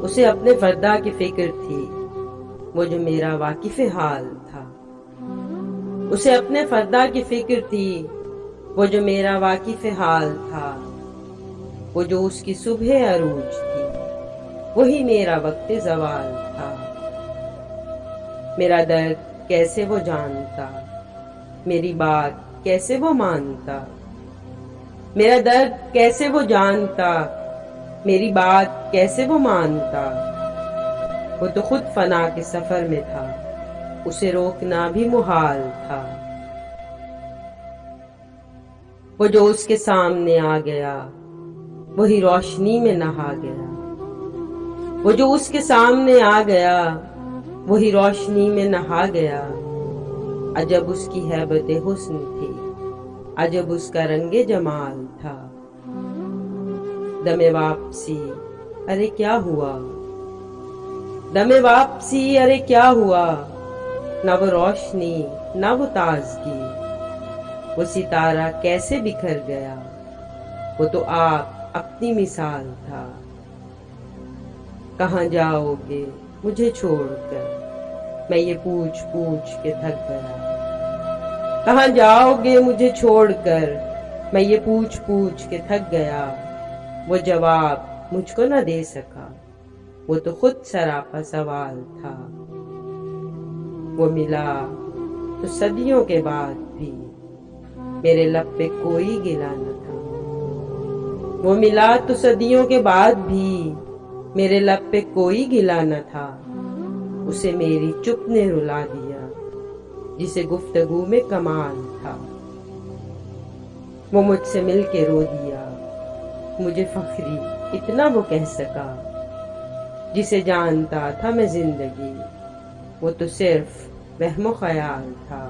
اسے اپنے فردا کی فکر تھی، وہ جو میرا واقف حال تھا۔ اسے اپنے فردا کی فکر تھی، وہ جو میرا واقف حال تھا۔ وہ جو اس کی صبح عروج تھی، وہی میرا وقت زوال تھا۔ میرا درد کیسے وہ جانتا، میری بات کیسے وہ مانتا۔ میرا درد کیسے وہ جانتا، میری بات کیسے وہ مانتا۔ وہ تو خود فنا کے سفر میں تھا، اسے روکنا بھی محال تھا۔ وہ جو اس کے سامنے آ گیا، وہی روشنی میں نہا گیا۔ وہ جو اس کے سامنے آ گیا، وہی روشنی میں نہا گیا۔ عجب اس کی ہیبت حسن تھی، عجب اس کا رنگ جمال تھا۔ دم واپسی ارے کیا ہوا، دم واپسی ارے کیا ہوا۔ نہ وہ روشنی نہ وہ تازگی، وہ ستارہ کیسے بکھر گیا۔ وہ تو آپ اپنی مثال تھا۔ کہاں جاؤ گے مجھے چھوڑ کر، میں یہ پوچھ پوچھ کے تھک گیا۔ کہاں جاؤ گے مجھے چھوڑ کر، میں یہ پوچھ پوچھ کے تھک گیا۔ وہ جواب مجھ کو نہ دے سکا، وہ تو خود سراپا سوال تھا۔ وہ ملا تو صدیوں کے بعد بھی میرے لب پہ کوئی گلا نہ تھا۔ وہ ملا تو صدیوں کے بعد بھی میرے لب پہ کوئی گلا نہ تھا۔ اسے میری چپ نے رلا دیا، جسے گفتگو میں کمال تھا۔ وہ مجھ سے مل کے رو دیا، مجھے فخری اتنا وہ کہہ سکا۔ جسے جانتا تھا میں زندگی، وہ تو صرف وہم و خیال تھا۔